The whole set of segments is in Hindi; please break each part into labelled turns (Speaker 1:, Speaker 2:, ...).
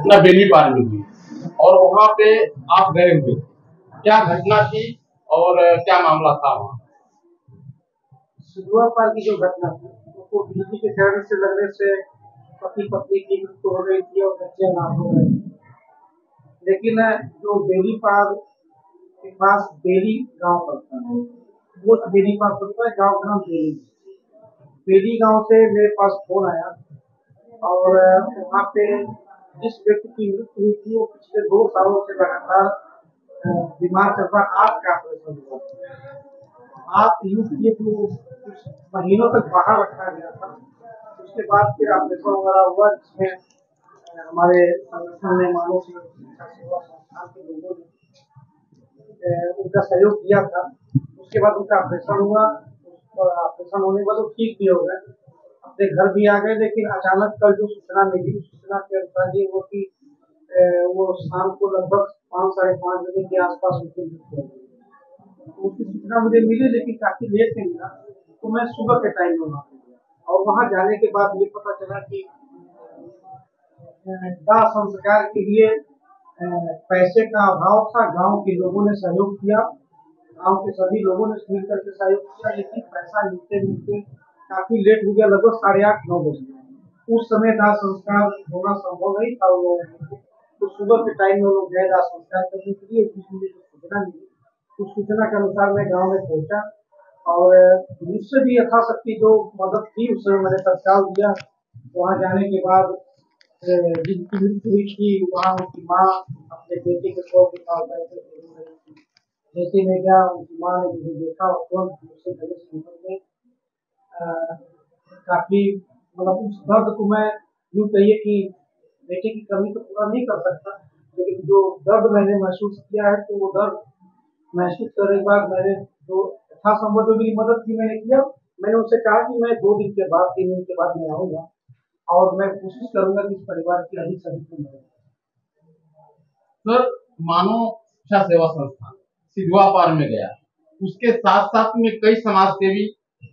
Speaker 1: घटना बेली पार में हुई और वहाँ पे आप गए हुए, क्या घटना थी और क्या मामला था वहाँ?
Speaker 2: सिधुआ पार की जो घटना थी उसको बिजली के करंट से लगने से पति पत्नी की मृत्यु हो गई थी और बच्चे अनाथ हो गए। लेकिन जो बेली पार के पास बेली गांव पड़ता है, वो बेली पार पड़ता है, गांव का नाम बेली। बेली गांव से मेरे पास फोन आया और वहाँ पे जिस व्यक्ति की मृत्यु हुई थी वो पिछले 2 सालों से लगातार बीमार चल रहा, आंख का ऑपरेशन हुआ। आंख यूं किए तो कुछ महीनों तक बाहर रखा गया था। उसके बाद फिर ऑपरेशन वगैरह हुआ, जिसमें हमारे संगठन ने, मानव शिक्षा सेवा संस्थान के लोगों ने उनका सहयोग किया था। उसके बाद उनका ऑपरेशन हुआ और ऑपरेशन होने के बाद वो ठीक भी हो गए, अपने घर भी आ गए। लेकिन अचानक कल जो सूचना मिली, सूचना के अनुसार ये वो कि वो शाम को लगभग 5 साढ़े 5 बजे के आसपास उनकी मृत्यु हो गई। उसकी सूचना मुझे मिली लेकिन काफी लेट में मिला, तो मैं सुबह के टाइम में वहाँ गया और वहाँ जाने के बाद ये पता चला कि दाह संस्कार के लिए पैसे का अभाव था। गांव के लोगों ने सहयोग किया, गांव के सभी लोगों ने मिलकर के सहयोग किया, लेकिन पैसा मिलते मिलते काफी लेट हो गया, लगभग 8:30-9 बजे। उस समय दाह संस्कार होना संभव नहीं था लोगों के लिए। तो सुबह के टाइम में लोग गए दाह संस्कार करने के लिए। मुझे जो सूचना मिली, उस सूचना के अनुसार मैं गाँव में पहुंचा और मुझसे भी यथाशक्ति जो मदद थी उस समय मैंने तत्काल दिया। वहाँ जाने के बाद जिनकी मृत्यु हुई थी वहाँ उनकी माँ अपने बेटे के शव के पास बैठे रो रही थी। जैसे मैं गया, उनकी माँ ने मुझे देखा और तुरंत मुझसे गले से निकल गए। काफी मतलब उस दर्द को मैं यूँ कहिए कि बेटे की कमी तो पूरा नहीं कर सकता, लेकिन जो दर्द मैंने महसूस किया है, तो वो दर्द महसूस करने के बाद मैंने जो यथासंभव जो मेरी मदद की मैंने किया। मैंने उनसे कहा कि मैं 2 दिन के बाद, 3 दिन के बाद मैं आऊँगा और मैं कोशिश करूंगा कि इस परिवार की अधिक से अधिक मदद।
Speaker 1: सर, मानव शिक्षा सेवा संस्थान सिधुआ पार में गया, उसके साथ साथ में कई समाज सेवी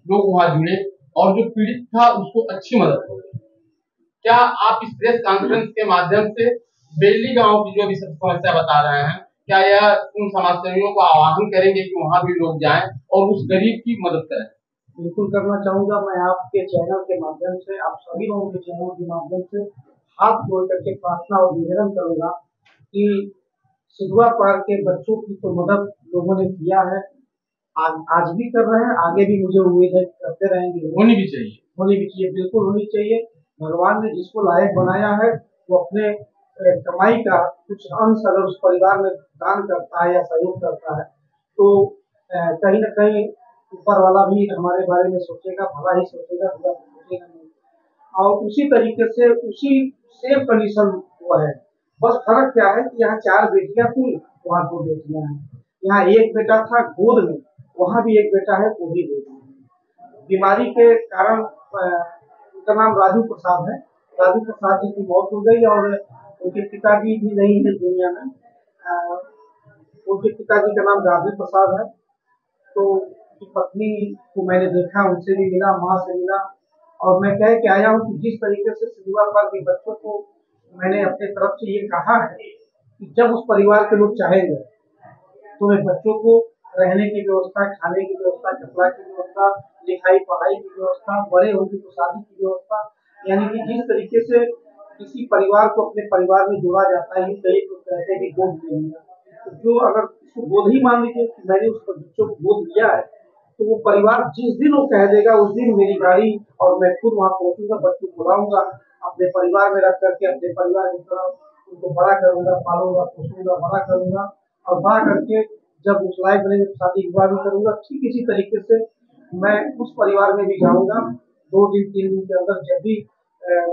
Speaker 1: लोग वहाँ जुड़े और जो पीड़ित था उसको अच्छी मदद हो गई। क्या आप इस प्रेस कॉन्फ्रेंस के माध्यम से बेली गांव की जो भी समस्या बता रहे हैं, क्या यह उन समाज सेवियों को आह्वान करेंगे कि वहाँ भी लोग जाएं और उस गरीब की मदद करें?
Speaker 2: बिल्कुल करना चाहूंगा। मैं आपके चैनल के माध्यम से, आप सभी लोगों के चैनल के माध्यम से हाथ जोड़ करके प्रार्थना और निवेदन करूंगा कि सिधुआ पार के बच्चों की तो मदद लोगों ने किया है, आज भी कर रहे हैं, आगे भी मुझे उम्मीद है करते रहेंगे।
Speaker 1: होनी भी चाहिए,
Speaker 2: बिल्कुल होनी चाहिए। भगवान ने जिसको लायक बनाया है वो अपने कमाई का कुछ अंश अगर उस परिवार में दान करता है या सहयोग करता है, तो कहीं न कहीं ऊपर वाला भी हमारे बारे में सोचेगा, भला ही सोचेगा, बुरा सोचेगा नहीं। और उसी तरीके से उसी सेम कंडीशन हुआ है। बस फर्क क्या है कि यहाँ 4 बेटियां थी, वहाँ 2 बेटियां हैं। यहाँ एक बेटा था गोद में, वहाँ भी एक बेटा है, वो भी गोद में। बीमारी के कारण उनका नाम राजू प्रसाद है। राजू प्रसाद जी की मौत हो गई और उनके पिताजी भी नहीं है दुनिया में। उनके पिताजी का नाम राजू प्रसाद है। तो उनकी पत्नी को मैंने देखा, उनसे भी मिला, माँ से मिला और मैं कह के आया हूँ कि जिस तरीके से सिधुआ पार के बच्चों को मैंने अपने तरफ से ये कहा है कि जब उस परिवार के लोग चाहेंगे तो मैं बच्चों को रहने की व्यवस्था, खाने की व्यवस्था, कपड़ा की व्यवस्था, लिखाई पढ़ाई की व्यवस्था, बड़े होने की शादी की व्यवस्था, यानी कि जिस तरीके से किसी परिवार को अपने परिवार में जोड़ा जाता है, कई तो कहते हैं कि गोद लिया, तो जो अगर उसको गोद ही मान लीजिए कि मैंने उस बच्चों को गोद लिया है, तो वो परिवार जिस दिन वो कह देगा उस दिन मेरी गाड़ी और मैं खुद वहाँ पहुंचूंगा, बच्चों को लाऊंगा, अपने परिवार में रख करके अपने परिवार की तरह उनको बड़ा करूंगा, पालूंगा, पोसूंगा, बड़ा करूंगा और बड़ा करके जब उस लायक बनेंगे तो शादी विवाह भी करूंगा। ठीक इसी तरीके से मैं उस परिवार में भी जाऊंगा 2 दिन 3 दिन के अंदर। जब भी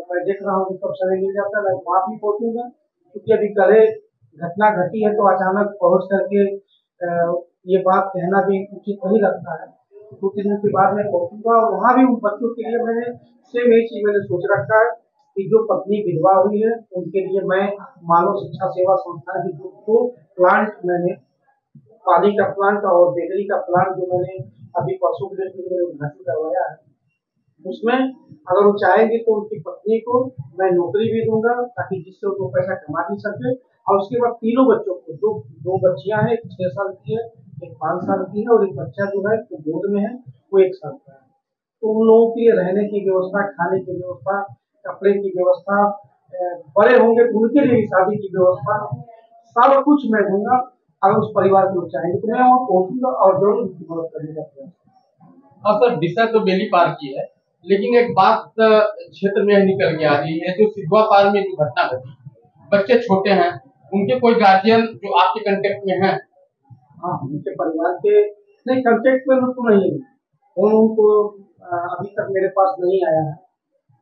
Speaker 2: मैं देख रहा हूँ कि कब समय मिल जाता है, मैं वहाँ भी पहुंचूंगा, क्योंकि अभी कल घटना घटी है तो अचानक पहुंच करके ये बात कहना भी उचित नहीं लगता है। 2-3 दिन के बाद मैं पहुंचूंगा और वहाँ भी उन बच्चों के लिए मैंने सेम यही चीज मैंने सोच रखा है कि जो पत्नी विधवा हुई है उनके लिए मैं मानव शिक्षा सेवा संस्थान की 2 प्लांट मैंने, पानी का प्लांट और बिजली का प्लांट जो मैंने अभी परसों के दिन मैंने उद्घाटन करवाया है, उसमें अगर वो चाहेंगे तो उनकी पत्नी को मैं नौकरी भी दूंगा, ताकि जिससे वो 2 पैसा कमा भी सके। और उसके बाद तीनों बच्चों को, दो बच्चियां हैं, एक 6 साल की है, एक 5 साल की है, और एक बच्चा जो है वो गोद में है, वो 1 साल का है। तो उन लोगों के लिए रहने की व्यवस्था, खाने की व्यवस्था, कपड़े की व्यवस्था, बड़े होंगे तो उनके लिए भी शादी की व्यवस्था, सब कुछ मैं दूंगा। अगर उस परिवार के लोग चाहेंगे तो मैं वहाँ पहुंचूंगा और जरूर उनकी मदद करने का प्रयास।
Speaker 1: और सर विषय तो बेली पार की है, लेकिन एक बात क्षेत्र में निकल के आ रही है, जो सिधवा पार में जो घटना घटी, बच्चे छोटे हैं, उनके कोई गार्जियन जो आपके कांटेक्ट में हैं?
Speaker 2: हाँ, उनके परिवार के नहीं, कांटेक्ट में तो नहीं है, फोन उनको अभी तक मेरे पास नहीं आया है।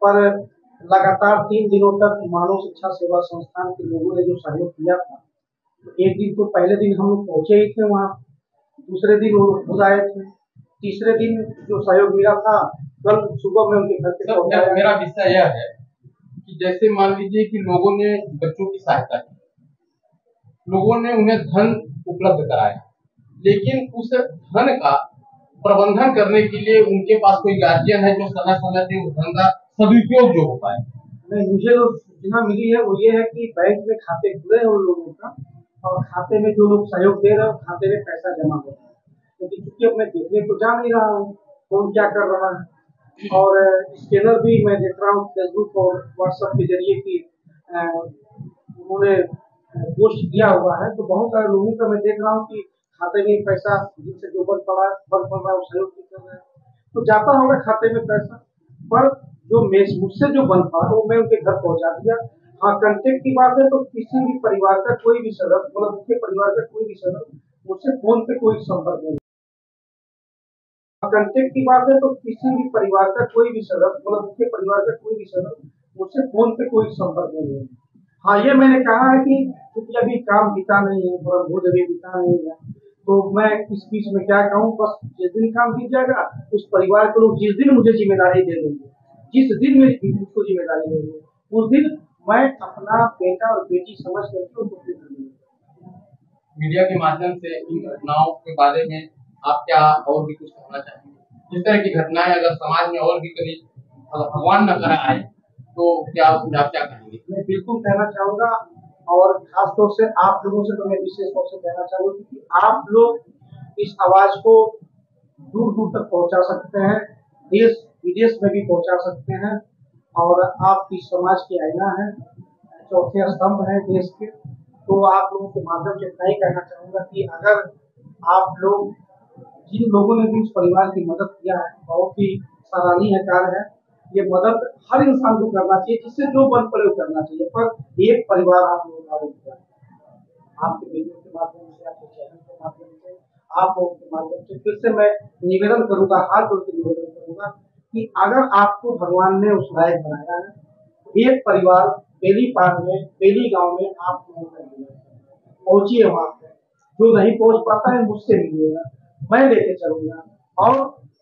Speaker 2: पर लगातार 3 दिनों तक मानव शिक्षा सेवा संस्थान के लोगों ने जो सहयोग किया था, तो एक दिन तो पहले दिन हम लोग पहुंचे ही थे वहाँ, दूसरे दिन वो लोग खुद आए थे, तीसरे दिन जो सहयोग मिला था कल सुबह में उनके घर पे
Speaker 1: सर
Speaker 2: पहुंचाया।
Speaker 1: मेरा विषय यह है कि जैसे मान लीजिए कि लोगों ने बच्चों की सहायता की, लोगों ने उन्हें धन उपलब्ध कराया, लेकिन उस धन का प्रबंधन करने के लिए उनके पास कोई गार्जियन है जो समय समय पे उस धन का सदुपयोग जो हो पाए?
Speaker 2: नहीं, मुझे जो सूचना मिली है वो ये है कि बैंक में खाते खुले हैं उन लोगों का, और खाते में जो लोग सहयोग दे रहे हैं खाते में पैसा जमा हो रहा है, लेकिन चूंकि अब मैं देखने को जा नहीं रहा हूँ कौन क्या कर रहा है। और स्कैनर भी मैं देख रहा हूँ फेसबुक और व्हाट्सएप के जरिए कि उन्होंने पोस्ट किया हुआ है, तो बहुत सारे लोगों का मैं देख रहा हूँ कि खाते में पैसा जिनसे जो बन पड़ा है वो सहयोग भी कर रहे हैं, तो जाता होगा खाते में पैसा। पर जो मुझसे जो बन पड़ा वो मैं उनके घर पहुंचा दिया। हाँ, कांटेक्ट की बात है तो किसी भी परिवार का कोई भी सदस्य, मतलब उनके परिवार का कोई भी सदस्य मुझसे फोन पे कोई संपर्क नहीं। कांटेक्ट की बात है तो किसी भी परिवार का कोई भी सदस्य, मतलब उनके परिवार का कोई भी सदस्य मुझसे फोन पे कोई संपर्क नहीं है। हाँ, ये मैंने कहा है कि क्योंकि अभी काम बीता नहीं है, थोड़ा भोज अभी बीता नहीं है, तो मैं इस बीच में क्या कहूँ, बस जिस दिन काम बीत जाएगा उस परिवार के लोग जिस दिन मुझे जिम्मेदारी दे देंगे, जिस दिन मेरी मुझको जिम्मेदारी देंगे, उस दिन मैं अपना बेटा और बेटी समझ करके उनको फिक्र दूंगा।
Speaker 1: मीडिया के माध्यम से इन घटनाओं के बारे में आप क्या और भी कुछ कहना चाहेंगे? इस तरह की घटनाएं अगर समाज में और भी कभी भगवान न कराए तो क्या उसमें आप क्या कहेंगे?
Speaker 2: मैं बिल्कुल कहना चाहूंगा, और खास तौर से आप लोगों से तो मैं विशेष तौर से कहना चाहूंगा, क्योंकि आप लोग इस आवाज को दूर दूर तक पहुंचा सकते हैं, देश विदेश में भी पहुंचा सकते हैं, और आप इस समाज की आईना है, चौथे स्तंभ है देश के। तो आप लोगों के माध्यम से इतना ही कहना चाहूंगा कि अगर आप लोग, जिन लोगों ने भी उस परिवार की मदद किया है, बहुत ही सराहनीय कार्य है। ये मदद हर इंसान को करना चाहिए, जिससे जो बन पड़े वो करना चाहिए, पर एक परिवार आप लोगों का रुक गया। आपके वीडियो के माध्यम से, आपके चैनल के माध्यम से, आप लोगों के माध्यम से फिर से मैं निवेदन करूंगा, हाथ जोड़ के निवेदन करूंगा कि अगर आपको भगवान ने उस लायक बनाया है, तो एक परिवार बेली पार में, बेली गांव में आप लोगों का पहुंचिए वहां पे। जो नहीं पहुंच पाता है मुझसे मिलिएगा, मैं लेके चलूंगा, और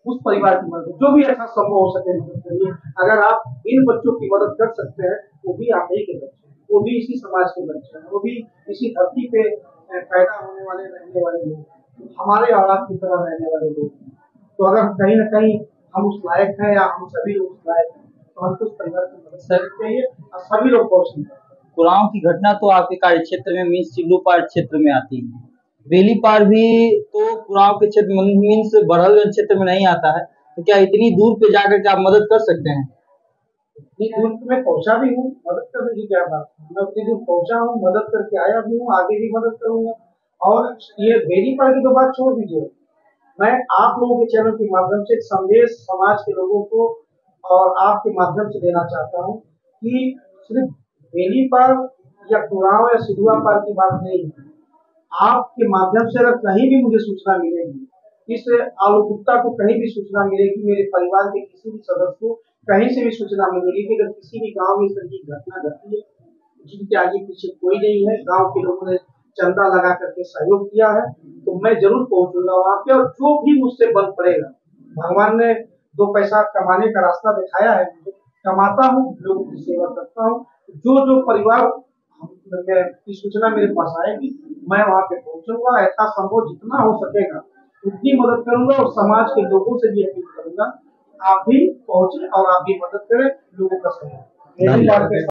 Speaker 2: उस परिवार की मदद जो भी ऐसा संभव हो सके मदद करिए। अगर आप इन बच्चों की मदद कर सकते हैं, वो भी आप ही के बच्चे हैं, वो भी इसी समाज के बच्चे हैं, वो भी इसी धरती पे पैदा होने वाले, रहने वाले लोग, हमारे और आपकी तरह रहने वाले लोग। तो अगर कहीं ना कहीं हम उस लायक हैं, या हम सभी लोग उस लायक हैं, तो हमको उस परिवार की मदद करनी चाहिए, और सभी लोग पहुंचेंगे।
Speaker 3: कुराओं की घटना तो आपके कार्य क्षेत्र में मीन्स सिल्लू पार क्षेत्र में आती है, बेली पार भी तो कुराओं के क्षेत्र मीन्स बड़हलगंज क्षेत्र में नहीं आता है, तो क्या इतनी दूर पे जाकर के आप मदद कर सकते हैं?
Speaker 2: इतनी दूर पे मैं पहुंचा भी हूँ, मदद करने की क्या बात है, मैं उतनी दूर पहुंचा हूँ, मदद करके आया भी हूँ, आगे भी मदद करूंगा। और ये बेली पार की तो बात छोड़ दीजिए, मैं आप लोगों के चैनल के माध्यम से एक संदेश समाज के लोगों को और आपके माध्यम से देना चाहता हूँ कि सिर्फ बेली पार या कुराव या सिधुआ पार की बात नहीं है। आपके माध्यम से अगर कहीं भी मुझे सूचना मिलेगी, इस आलोकुप्ता को कहीं भी सूचना मिलेगी, मेरे परिवार के किसी भी सदस्य को कहीं से भी सूचना मिलेगी कि अगर किसी भी गांव में इस तरह की घटना घटी है, जिनके आगे पीछे कोई नहीं है, गांव के लोगों ने चंदा लगा करके सहयोग किया है, तो मैं जरूर पहुंचूंगा वहां पे, और जो भी मुझसे बन पड़ेगा, भगवान ने 2 पैसा कमाने का रास्ता दिखाया है, मुझे कमाता हूँ, लोगों की सेवा करता हूँ, जो परिवार की सूचना मेरे पास आएगी, मैं वहां पे पहुंचूंगा, ऐसा संभव जितना हो सकेगा उतनी मदद करूंगा, और समाज के लोगों से भी अपील करूंगा आप भी पहुंचे और आप भी मदद करें लोगों का सहयोग।